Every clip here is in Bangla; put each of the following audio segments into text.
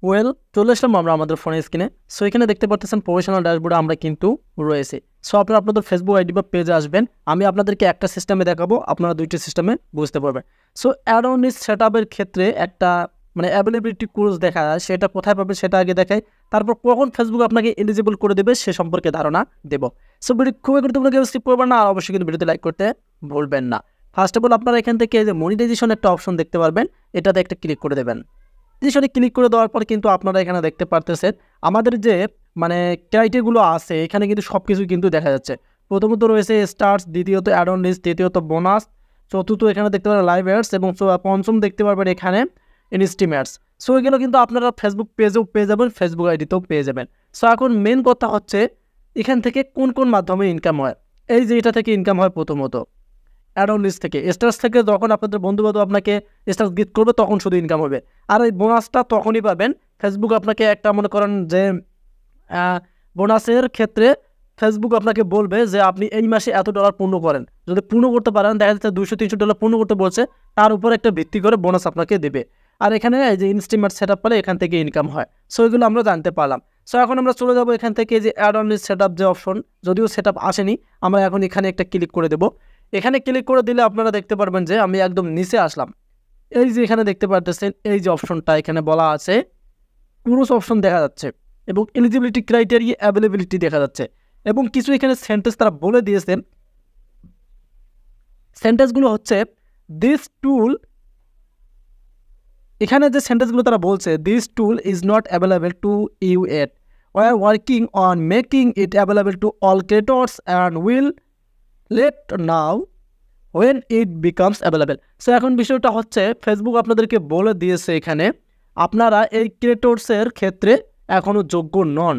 ওয়েল, চলে আসলাম আমরা আমাদের ফোনের স্ক্রিনে। সো এখানে দেখতে পাচ্ছেন প্রফেশনাল ড্যাশবোর্ডে আমরা কিন্তু রয়েছে। সো আপনারা আপনাদের ফেসবুক আইডি বা পেজে আসবেন, আমি আপনাদেরকে একটা সিস্টেমে দেখাবো, আপনারা দুইটা সিস্টেমে বুঝতে পারবেন। সো অ্যাড অন নিজ সেট আপের ক্ষেত্রে একটা অ্যাভেলেবিলিটি কোর্স দেখা যায়, সেটা কোথায় পাবেন সেটা আগে দেখায়, তারপর কখন ফেসবুক আপনাকে এলিজিবল করে দেবে সে সম্পর্কে ধারণা দেব। সো ভিডিও খুবই গুরুত্বপূর্ণ, কেউ স্কিপ করবেন না, আর অবশ্যই কিন্তু ভিডিওতে লাইক করতে ভুলবেন না। ফার্স্ট অফ অল আপনারা এখান থেকে যে মনিটাইজেশন একটা অপশন দেখতে পারবেন, এটাতে একটা ক্লিক করে দেবেন। ডিসিশনে ক্লিক করে দেওয়ার পর কিন্তু আপনারা এখানে দেখতে পারতেছেন আমাদের যে ক্রাইটেরিয়াগুলো আছে, এখানে কিন্তু সব কিছু কিন্তু দেখা যাচ্ছে। প্রথমত রয়েছে স্টার্স, দ্বিতীয়ত অ্যাড অন লিস্ট, তৃতীয়ত বোনাস, চতুর্থ এখানে দেখতে পারেন লাইভ অ্যাডস, এবং পঞ্চম দেখতে পারবেন এখানে ইনস্টিমেটস। সো এগুলো কিন্তু আপনারা ফেসবুক পেজেও পেয়ে যাবেন, ফেসবুক আইডিতেও পেয়ে যাবেন। সো এখন মেন কথা হচ্ছে এখান থেকে কোন কোন মাধ্যমে ইনকাম হয়। এই যে এটা থেকে ইনকাম হয় প্রথমত অ্যাড অন লিস্ট থেকে, স্টার্স থেকে যখন আপনাদের বন্ধুবান্ধব আপনাকে স্টার্স গিফট করবে তখন শুধু ইনকাম হবে। আর এই বোনাসটা তখনই পাবেন, ফেসবুক আপনাকে একটা মনে করেন যে বোনাসের ক্ষেত্রে ফেসবুক আপনাকে বলবে যে আপনি এই মাসে এত ডলার পূর্ণ করেন, যদি পূর্ণ করতে পারেন, দেখা যাচ্ছে $200-300 পূর্ণ করতে বলছে, তার উপর একটা ভিত্তি করে বোনাস আপনাকে দেবে। আর এখানে এই যে ইনস্টিমেট সেট আপ পেলে এখান থেকে ইনকাম হয়। সো এগুলো আমরা জানতে পারলাম। সো এখন আমরা চলে যাবো এখান থেকে যে add on list set up যে অপশন, যদিও সেট আপ আসেনি, আমরা এখন এখানে একটা ক্লিক করে দেবো। এখানে ক্লিক করে দিলে আপনারা দেখতে পারবেন যে আমি একদম নিচে আসলাম। এই যে এখানে দেখতে পারতেছেন এই যে অপশনটা এখানে বলা আছে ক্রুজ অপশন দেখা যাচ্ছে, এবং এলিজিবিলিটি ক্রাইটেরিয়া অ্যাভেলেবিলিটি দেখা যাচ্ছে, এবং কিছু এখানে সেন্টেন্স তারা বলে দিয়েছেন। সেন্টেন্সগুলো হচ্ছে দিস টুল, এখানে যে সেন্টেন্সগুলো তারা বলছে, this tool is not available to you yet, we are working on making it available to all creators and will let know when it becomes available. So এখন বিষয়টা হচ্ছে ফেসবুক আপনাদেরকে বলে দিয়েছে এখানে আপনারা এই ক্রিয়েটর্সের ক্ষেত্রে এখনও যোগ্য নন,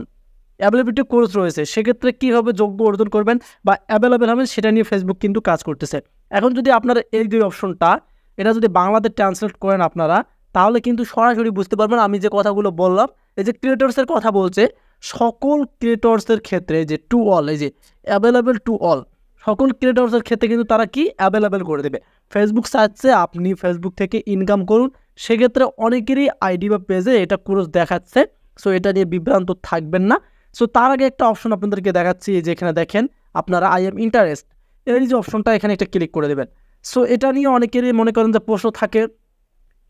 অ্যাভেলেবিলিটি কোর্স রয়েছে, সেক্ষেত্রে কীভাবে যোগ্য অর্জন করবেন বা অ্যাভেলেবেল হবেন সেটা নিয়ে ফেসবুক কিন্তু কাজ করতেছে। এখন যদি আপনারা এই দুই অপশনটা এটা যদি বাংলাতে ট্রান্সলেট করেন আপনারা, তাহলে কিন্তু সরাসরি বুঝতে পারবেন আমি যে কথাগুলো বললাম। এই যে ক্রিয়েটর্সের কথা বলছে, সকল ক্রিয়েটর্সের ক্ষেত্রে যে টু অল, এই যে অ্যাভেলেবেল টু অল, সকল ক্রিয়েটর্সের ক্ষেত্রে কিন্তু তারা কি অ্যাভেলেবেল করে দেবে। ফেসবুক চাচ্ছে আপনি ফেসবুক থেকে ইনকাম করুন, সেক্ষেত্রে অনেকেরই আইডি বা পেজে এটা কোর্স দেখাচ্ছে। সো এটা নিয়ে বিভ্রান্ত থাকবেন না। সো তার আগে একটা অপশন আপনাদেরকে দেখাচ্ছি, যে এখানে দেখেন আপনারা আই এম ইন্টারেস্ট, এই যে অপশনটা এখানে একটা ক্লিক করে দেবেন। সো এটা নিয়ে অনেকেরই মনে করেন যে প্রশ্ন থাকে,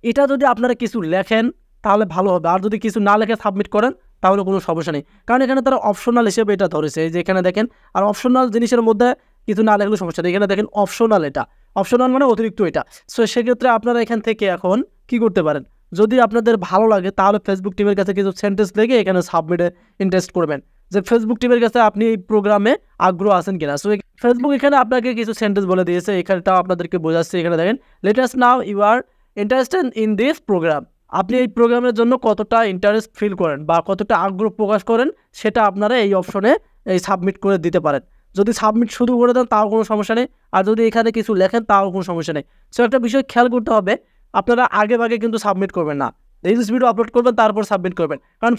এটা যদি আপনারা কিছু লেখেন তাহলে ভালো হবে, আর যদি কিছু না লেখে সাবমিট করেন তাহলে কোনো সমস্যা নেই, কারণ এখানে তারা অপশনাল হিসেবে এটা ধরেছে। এই যে এখানে দেখেন, আর অপশনাল জিনিসের মধ্যে কিছু না লেখলেও সমস্যা নেই, এখানে দেখেন অপশনাল, এটা অপশনাল মানে অতিরিক্ত এটা। সো সেক্ষেত্রে আপনারা এখান থেকে এখন কি করতে পারেন, যদি আপনাদের ভালো লাগে তাহলে ফেসবুক টিমের কাছে কিছু সেন্টেন্স লিখে এখানে সাবমিটে ইন্টারেস্ট করবেন, যে ফেসবুক টিমের কাছে আপনি এই প্রোগ্রামে আগ্রহ আছেন কিনা। সো ফেসবুক এখানে আপনাকে কিছু সেন্টেন্স বলে দিয়েছে, এখানটাও আপনাদেরকে বোঝাচ্ছে। এখানে দেখেন let us know you are interested in this program, আপনি এই প্রোগ্রামের জন্য কতটা ইন্টারেস্ট ফিল করেন বা কতটা আগ্রহ প্রকাশ করেন সেটা আপনারা এই অপশনে এই সাবমিট করে দিতে পারেন। যদি সাবমিট শুরু করে দেন তাও কোনো সমস্যা নেই, আর যদি এখানে কিছু লেখেন তাও কোনো সমস্যা নেই। সো একটা বিষয় খেয়াল করতে হবে, আপনারা আগে ভাগে কিন্তু সাবমিট করবেন না, রিলস ভিডিও আপলোড করবেন তারপর সাবমিট করবেন, কারণ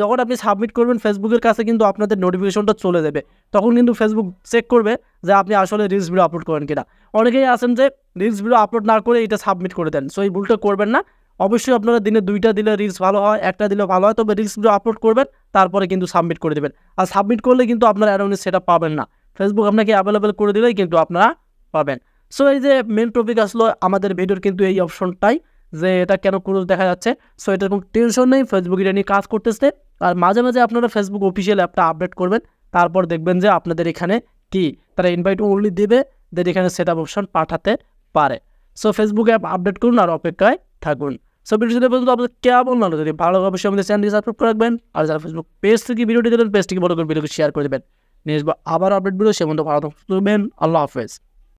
যখন আপনি সাবমিট করবেন ফেসবুকের কাছে কিন্তু আপনাদের নোটিফিকেশনটা চলে যাবে, তখন কিন্তু ফেসবুক চেক করবে যে আপনি আসলে রিলস ভিডিও আপলোড করেন কিনা। অনেকেই আছেন যে রিলস ভিডিও আপলোড না করে এটা সাবমিট করে দেন, সো এই ভুলটা করবেন না। অবশ্যই আপনারা দিনে 2টা দিলে রিলস ভালো হয়, একটা দিলে ভালো হয়, তবে রিলস ভিডিও আপলোড করবেন তারপরে কিন্তু সাবমিট করে দেবেন। আর সাবমিট করলে কিন্তু আপনারা অ্যাডভান্স সেটা পাবেন না, ফেসবুক আপনাকে অ্যাভেলেবেল করে দিলেই কিন্তু আপনারা পাবেন। সো এই যে মেন টপিক আসলো আমাদের ভিডিওর কিন্তু এই অপশনটাই, যে এটা কেন ক্লোজ দেখা যাচ্ছে। সো এটার কোনো টেনশন নেই, ফেসবুক এটা নিয়ে কাজ করতেছে। আর মাঝে মাঝে আপনারা ফেসবুক অফিসিয়াল অ্যাপটা আপডেট করবেন, তারপর দেখবেন যে আপনাদের এখানে কি তারা ইনভাইট অনলি দেবে, দেন এখানে সেট আপ অপশন পাঠাতে পারে। সো ফেসবুক অ্যাপ আপডেট করুন আর অপেক্ষায় থাকুন। সো ভিডিওটি পর্যন্ত আপনাদের কেমন লাগলো, যদি ভালো অবশ্যই আমাদের চ্যানেলটি সাবস্ক্রাইব করে রাখবেন, আর যারা ফেসবুক পেজ থেকে ভিডিওটি দেখবেন পেজটিকে বড় করে ভিডিওকে শেয়ার করে দেবেন। নিয়ে আসবো আবার আপডেট ভিডিও, সে মধ্যে ভালো থাকবেন। আল্লাহ হাফেজ।